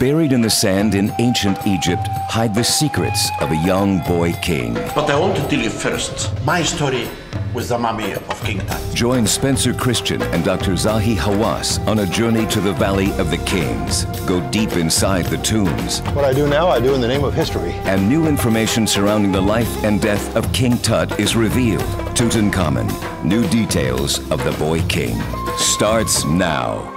Buried in the sand in ancient Egypt hide the secrets of a young boy king. But I want to tell you first my story with the mummy of King Tut. Join Spencer Christian and Dr. Zahi Hawass on a journey to the Valley of the Kings. Go deep inside the tombs. What I do now, I do in the name of history. And new information surrounding the life and death of King Tut is revealed. Tutankhamun, new details of the boy king. Starts now.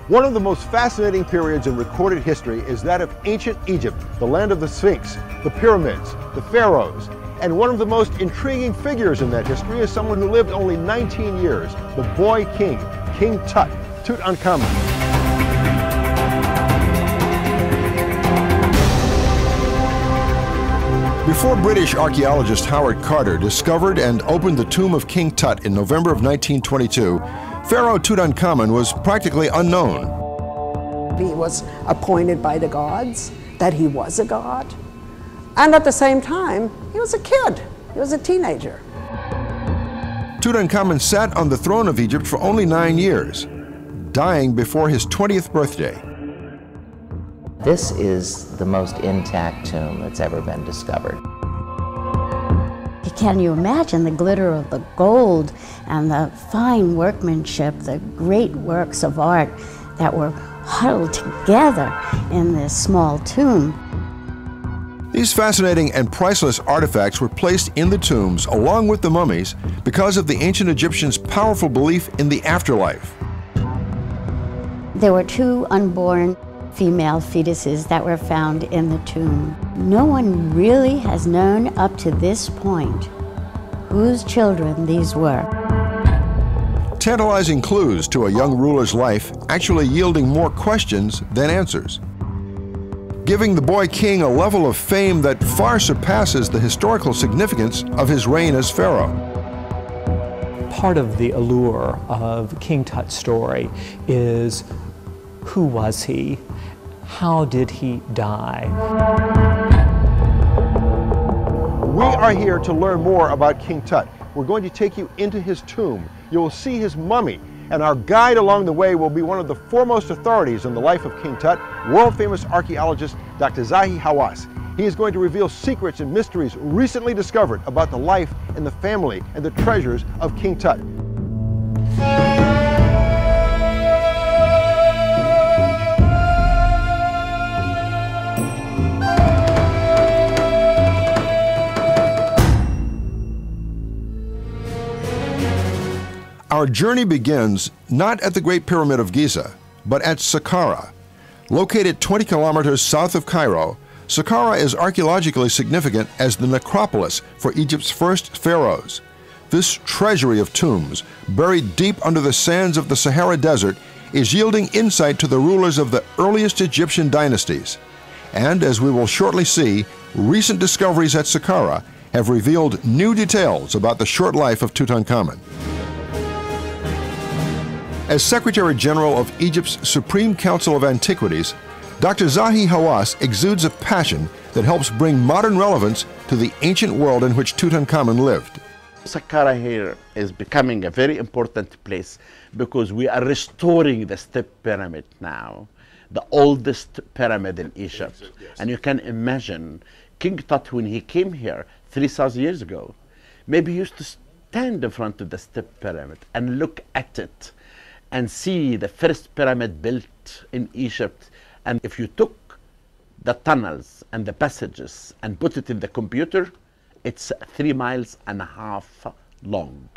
One of the most fascinating periods in recorded history is that of ancient Egypt, the land of the Sphinx, the pyramids, the pharaohs. And one of the most intriguing figures in that history is someone who lived only 19 years, the boy king, King Tut, Tutankhamun. Before British archaeologist Howard Carter discovered and opened the tomb of King Tut in November of 1922, Pharaoh Tutankhamun was practically unknown. He was appointed by the gods, that he was a god. And at the same time, he was a kid. He was a teenager. Tutankhamun sat on the throne of Egypt for only 9 years, dying before his 20th birthday. This is the most intact tomb that's ever been discovered. Can you imagine the glitter of the gold and the fine workmanship, the great works of art that were huddled together in this small tomb? These fascinating and priceless artifacts were placed in the tombs along with the mummies because of the ancient Egyptians' powerful belief in the afterlife. There were 2 unborn female fetuses that were found in the tomb. No one really has known up to this point whose children these were. Tantalizing clues to a young ruler's life, actually yielding more questions than answers, giving the boy king a level of fame that far surpasses the historical significance of his reign as pharaoh. Part of the allure of King Tut's story is, who was he? How did he die? We are here to learn more about King Tut. We're going to take you into his tomb. You will see his mummy, and our guide along the way will be one of the foremost authorities on the life of King Tut, world-famous archaeologist Dr. Zahi Hawass. He is going to reveal secrets and mysteries recently discovered about the life and the family and the treasures of King Tut. Our journey begins not at the Great Pyramid of Giza, but at Saqqara. Located 20 kilometers south of Cairo, Saqqara is archaeologically significant as the necropolis for Egypt's first pharaohs. This treasury of tombs, buried deep under the sands of the Sahara Desert, is yielding insight to the rulers of the earliest Egyptian dynasties. And as we will shortly see, recent discoveries at Saqqara have revealed new details about the short life of Tutankhamun. As Secretary General of Egypt's Supreme Council of Antiquities, Dr. Zahi Hawass exudes a passion that helps bring modern relevance to the ancient world in which Tutankhamun lived. Saqqara here is becoming a very important place because we are restoring the step pyramid now, the oldest pyramid in Egypt. And you can imagine King Tut, when he came here 3,000 years ago, maybe he used to stand in front of the step pyramid and look at it and see the first pyramid built in Egypt. And if you took the tunnels and the passages and put it in the computer, it's 3.5 miles long.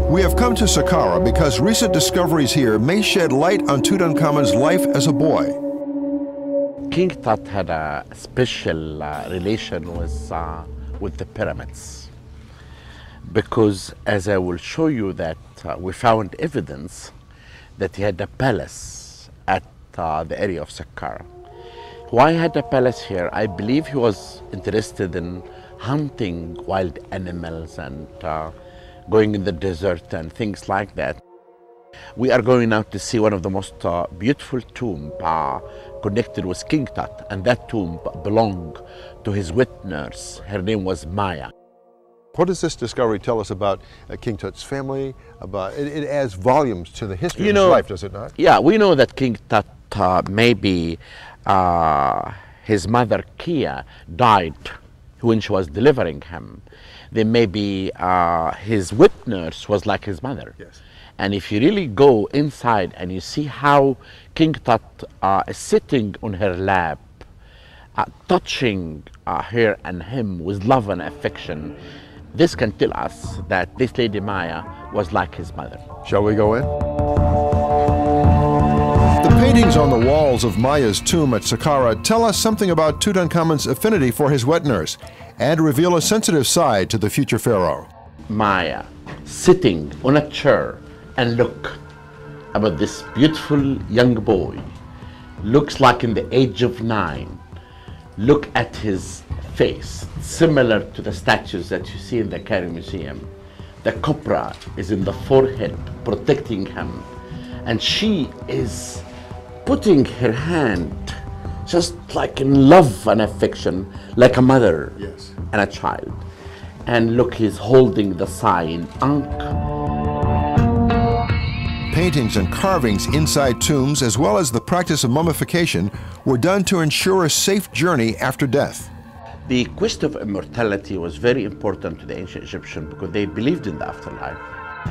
We have come to Saqqara because recent discoveries here may shed light on Tutankhamun's life as a boy. King Tut had a special relation with the pyramids, because as I will show you that we found evidence that he had a palace at the area of Saqqara. Why he had a palace here? I believe he was interested in hunting wild animals and going in the desert and things like that. We are going now to see one of the most beautiful tombs connected with King Tut, and that tomb belonged to his wet nurse. Her name was Maya. What does this discovery tell us about King Tut's family? It adds volumes to the history of his life, does it not? Yeah, we know that King Tut maybe his mother Kia died when she was delivering him. Then maybe his wet nurse was like his mother. Yes. And if you really go inside and you see how King Tut is sitting on her lap, touching her and him with love and affection, this can tell us that this Lady Maya was like his mother. Shall we go in? The paintings on the walls of Maya's tomb at Saqqara tell us something about Tutankhamun's affinity for his wet nurse and reveal a sensitive side to the future pharaoh. Maya sitting on a chair and look about this beautiful young boy, looks like in the age of 9. Look at his face, similar to the statues that you see in the Cairo Museum. The cobra is in the forehead, protecting him. And she is putting her hand just like in love and affection, like a mother and a child. And look, he's holding the sign, Ankh. Paintings and carvings inside tombs, as well as the practice of mummification, were done to ensure a safe journey after death. The quest of immortality was very important to the ancient Egyptians because they believed in the afterlife.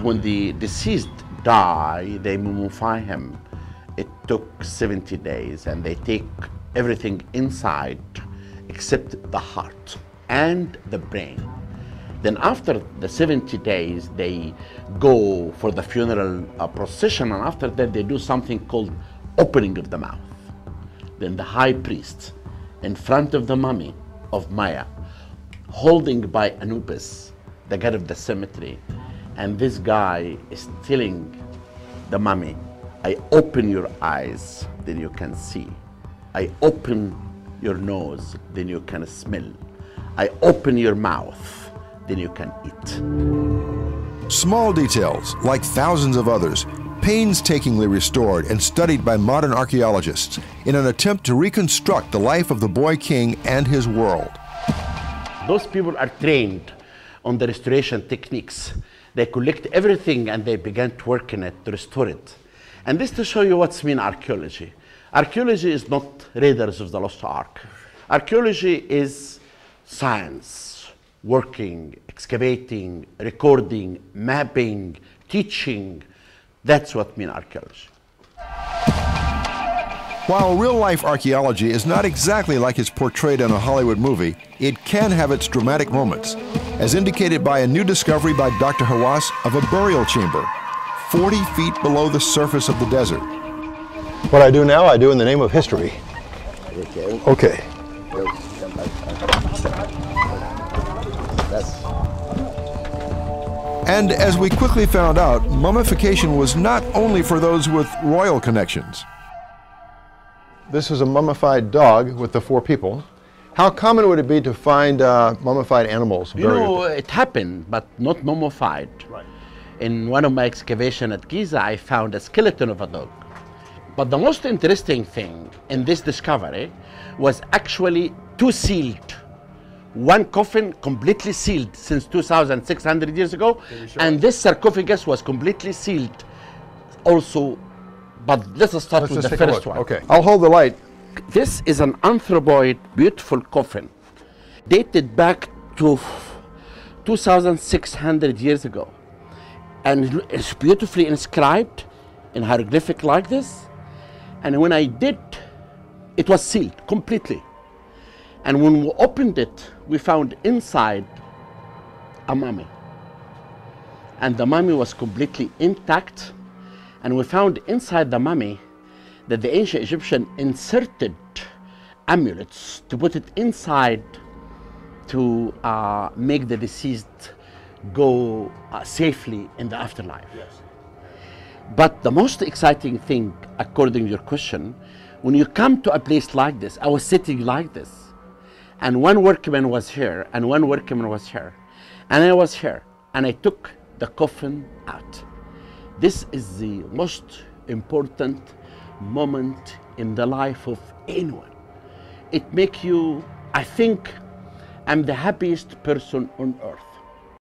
When the deceased die, they mummify him. It took 70 days, and they take everything inside except the heart and the brain. Then after the 70 days, they go for the funeral procession, and after that they do something called opening of the mouth. Then the high priest, in front of the mummy of Maya, holding by Anubis, the god of the cemetery, and this guy is telling the mummy, I open your eyes, then you can see. I open your nose, then you can smell. I open your mouth, then you can eat. Small details, like thousands of others, painstakingly restored and studied by modern archaeologists in an attempt to reconstruct the life of the boy king and his world. Those people are trained on the restoration techniques. They collect everything and they began to work in it, to restore it. And this to show you what's mean archaeology. Archaeology is not Raiders of the Lost Ark. Archaeology is science. Working, excavating, recording, mapping, teaching. That's what means archaeology. While real-life archaeology is not exactly like it's portrayed in a Hollywood movie, it can have its dramatic moments, as indicated by a new discovery by Dr. Hawass of a burial chamber, 40 feet below the surface of the desert. What I do now, I do in the name of history. Okay. And as we quickly found out, mummification was not only for those with royal connections. This is a mummified dog with the 4 people. How common would it be to find mummified animals buried? You know, it happened, but not mummified. Right. In one of my excavations at Giza, I found a skeleton of a dog. But the most interesting thing in this discovery was actually 2 sealed. One coffin completely sealed since 2,600 years ago, and this sarcophagus was completely sealed also. But let's start with the first one. Okay, I'll hold the light. This is an anthropoid, beautiful coffin, dated back to 2,600 years ago. And it's beautifully inscribed in hieroglyphic like this. And when I did, it was sealed completely. And when we opened it, we found inside a mummy. And the mummy was completely intact. And we found inside the mummy that the ancient Egyptian inserted amulets to put it inside to make the deceased go safely in the afterlife. Yes. But the most exciting thing, according to your question, when you come to a place like this, I was sitting like this, and one workman was here, and one workman was here, and I was here, and I took the coffin out. This is the most important moment in the life of anyone. It makes you, I think, I'm the happiest person on earth.